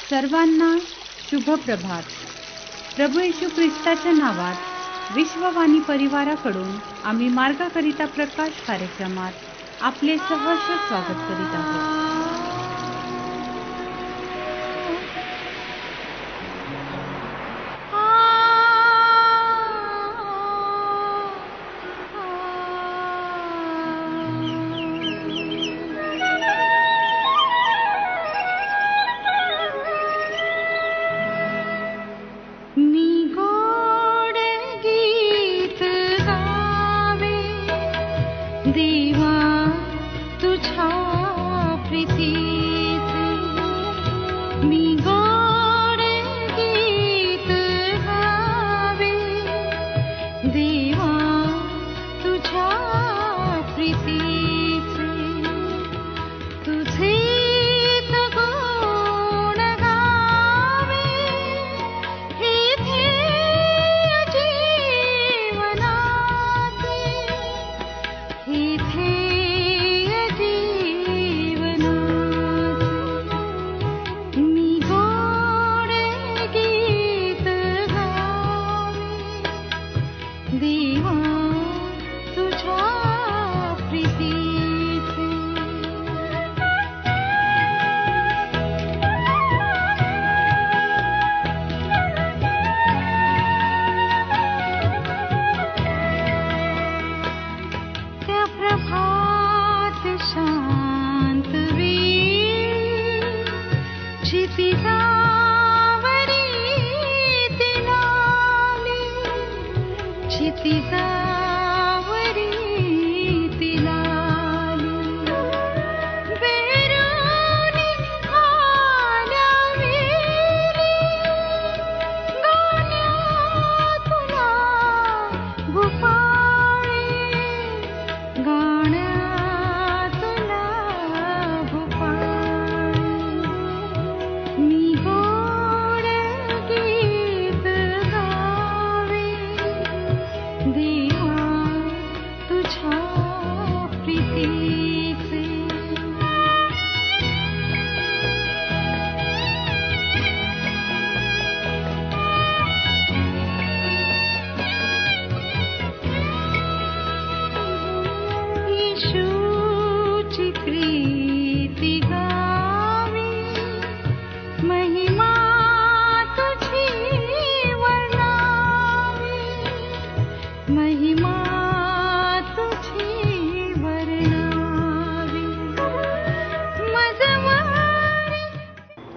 सर्वांना शुभ प्रभात. प्रभू येशू ख्रिस्ताच्या नावात विश्ववाणी परिवाराकडून आम्ही मार्गाकरिता प्रकाश कार्यक्रमात आपले सहर्ष स्वागत करीत आहोत.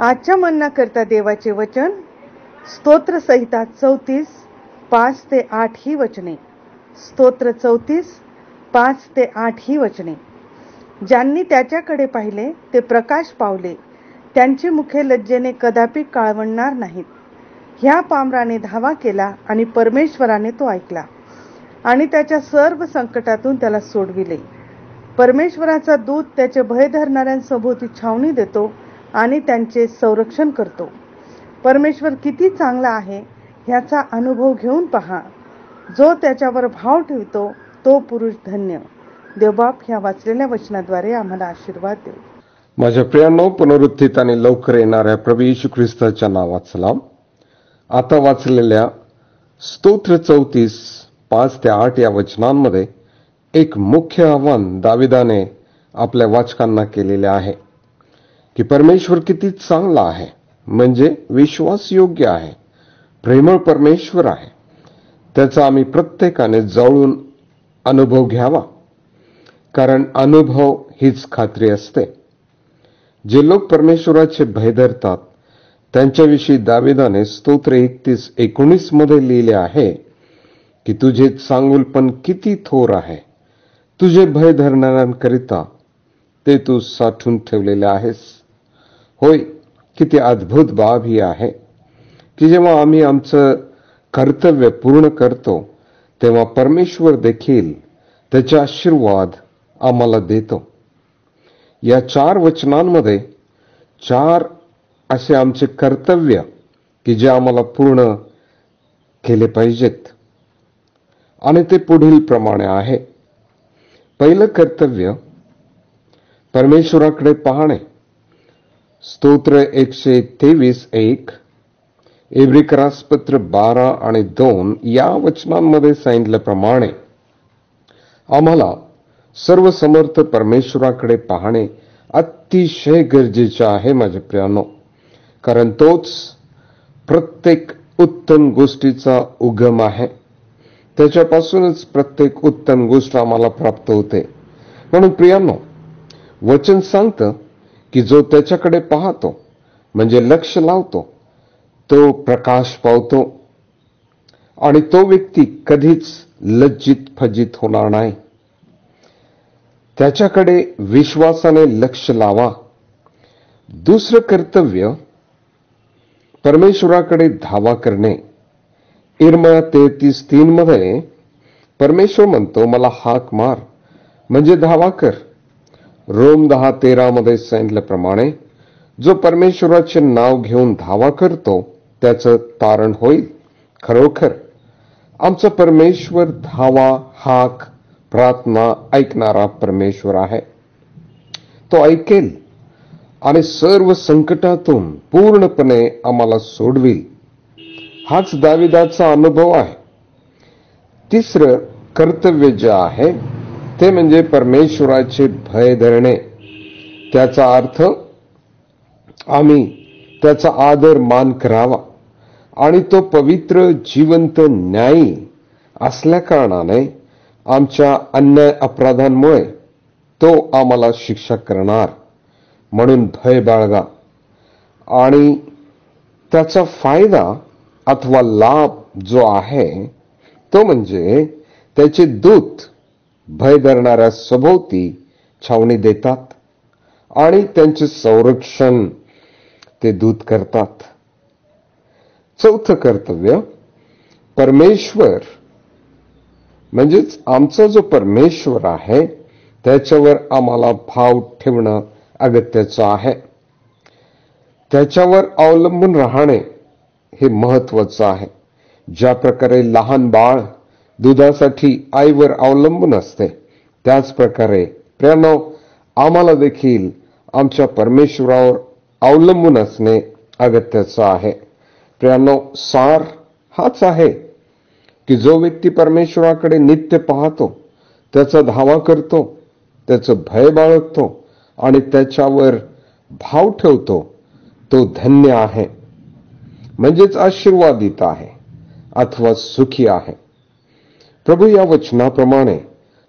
आजच्या मन्ना करता देवाचे वचन स्तोत्र संहिता 34 5 ते 8 ही वचने. स्तोत्र 34 5 ते 8 ही वचने. ज्यांनी त्याच्याकडे पाहिले ते प्रकाश पावले, त्यांची मुखे लज्जेने कदापि काळवणार नाहीत. ह्या पामराने धावा केला आणि परमेश्वराने तो ऐकला आणि त्याच्या सर्व संकटातून त्याला सोडविले. परमेश्वराचा दूत त्याचे भय धरणाऱ्यांसभोवती छावणी देतो आणि त्यांचे संरक्षण करतो. परमेश्वर किती चांगला आहे ह्याचा अनुभव घेऊन पहा. जो त्याच्यावर भाव ठेवतो तो पुरुष धन्य. देवबाप ह्या वाचलेल्या वचनाद्वारे आम्हाला आशीर्वाद देव. माझ्या प्रियांनो, पुनरुत्थित आणि लवकर येणाऱ्या प्रभू येशू ख्रिस्ताच्या नावात सलाम. आता वाचलेल्या स्तोत्र 34 5 ते 8 या वचनांमध्ये एक मुख्य आव्हान दाविदाने आपल्या वाचकांना केलेले आहे की परमेश्वर किती चांगला आहे, म्हणजे विश्वासयोग्य आहे, प्रेमळ परमेश्वर आहे. त्याचा आम्ही प्रत्येकाने जवळून अनुभव घ्यावा, कारण अनुभव हीच खात्री असते. जे लोक परमेश्वराचे भय धरतात त्यांच्याविषयी दाविदाने स्तोत्र 31:19 मध्ये लिहिले आहे की तुझे चांगुलपण किती थोर आहे, तुझे भय धरणाऱ्यांकरिता ते तू साठवून ठेवलेले आहेस. होय, किती अद्भुत बाब ही आहे की जेव्हा आम्ही आमचं कर्तव्य पूर्ण करतो तेव्हा परमेश्वर देखील त्याचे आशीर्वाद आम्हाला देतो. या 4 वचनांमध्ये 4 असे आमचे कर्तव्य की जे आम्हाला पूर्ण केले पाहिजेत आणि ते पुढील प्रमाणे आहे. पहिलं कर्तव्य परमेश्वराकडे पाहणे. स्तोत्र 123:1, इब्रिकरासपत्र 12 आणि 2 या वचनांमध्ये सांगितल्याप्रमाणे आम्हाला सर्वसमर्थ परमेश्वराकडे पाहणे अतिशय गरजेचे आहे माझे प्रियानो, कारण तोच प्रत्येक उत्तम गोष्टीचा उगम आहे. त्याच्यापासूनच प्रत्येक उत्तम गोष्ट आम्हाला प्राप्त होते. म्हणून प्रियानो, वचन सांगतं की जो त्याच्याकडे पाहतो म्हणजे लक्ष लावतो तो प्रकाश पावतो आणि तो व्यक्ती कधीच लज्जित फजित होणार नाही. त्याच्याकडे विश्वासाने लक्ष लावा. दुसरं कर्तव्य परमेश्वराकडे धावा करणे. इर्मया 33:3 मध्ये परमेश्वर म्हणतो, मला हाक मार म्हणजे धावा कर. रोम 10:13 मध्ये सांगितल्याप्रमाणे जो परमेश्वराचे नाव घेऊन धावा करतो त्याचं तारण होईल. खरोखर आमचा परमेश्वर धावा, हाक, प्रार्थना ऐकणारा परमेश्वर आहे. तो ऐकेल आणि सर्व संकटातून पूर्णपणे आम्हाला सोडविल. हाच दाविदाचा अनुभव आहे. तिसरं कर्तव्य जे आहे ते म्हणजे परमेश्वराचे भय धरणे. त्याचा अर्थ आम्ही त्याचा आदर मान करावा आणि तो पवित्र, जिवंत, न्यायी असल्या कारणाने आमच्या अन्याय अपराधांमुळे तो आम्हाला शिक्षा करणार. म्हणून भय बाळगा. आणि त्याचा फायदा अथवा लाभ जो आहे तो म्हणजे त्याचे दूत भय धरणाऱ्या सभोवती छावणी देतात आणि त्यांचे संरक्षण ते दूत करतात. चौथं कर्तव्य, परमेश्वर म्हणजेच आमचा जो परमेश्वर आहे त्याच्यावर आम्हाला भाव ठेवणं अगत्याचं आहे. त्याच्यावर अवलंबून राहणे हे महत्वाचं आहे. ज्या प्रकारे लहान बाळ दुधासाठी आईवर अवलंबून असते, त्याच प्रकारे प्रियानो आम्हाला देखील आमच्या परमेश्वरावर अवलंबून असणे अगत्याचं आहे. प्रियानो, सार हाच आहे की जो व्यक्ती परमेश्वराकडे नित्य पाहतो, त्याचा धावा करतो, त्याचं भय बाळगतो आणि त्याच्यावर भाव ठेवतो, तो धन्य आहे, म्हणजेच आशीर्वादित आहे अथवा सुखी आहे. प्रभू या वचनाप्रमाणे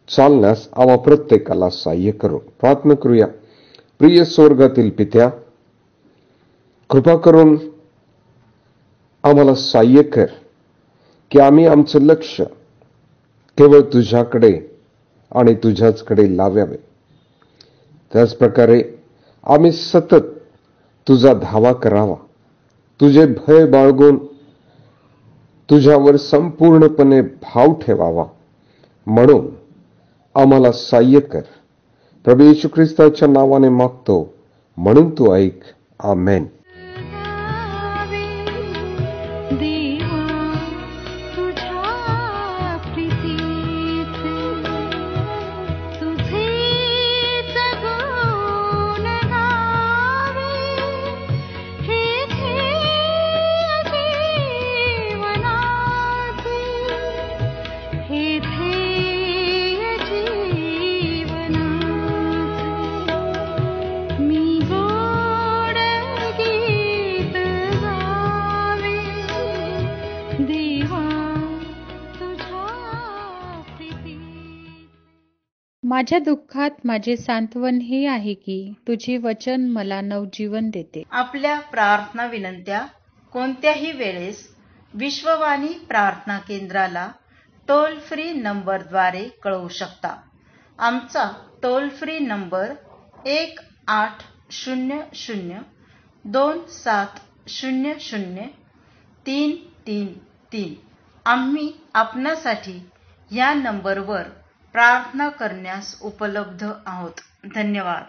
चालण्यास आम्हा प्रत्येकाला सहाय्य करो. प्रार्थना करूया. प्रिय स्वर्गातील पित्या, कृपा करून आम्हाला सहाय्य कर की आम्ही आमचं लक्ष केवळ तुझ्याकडे आणि तुझ्याचकडे लावावे. त्याच प्रकारे आम्ही सतत तुझा धावा करावा, तुझे भय बाळगून तुझ्यावर संपूर्णपणे भाव ठेवावा. म्हणून आम्हाला सहाय्य कर. प्रभू येशू ख्रिस्ताच्या नावाने मागतो, म्हणून तू ऐक. आमेन. माझ्या दुःखात माझे सांत्वन हे आहे की तुझे वचन मला नवजीवन देते. आपल्या प्रार्थना विनंत्या कोणत्याही वेळेस विश्ववाणी प्रार्थना केंद्राला टोल फ्री नंबरद्वारे कळवू शकता. आमचा टोल फ्री नंबर 1800-2700-333. आम्ही आपणासाठी या नंबरवर प्रार्थना करण्यास उपलब्ध आहोत. धन्यवाद.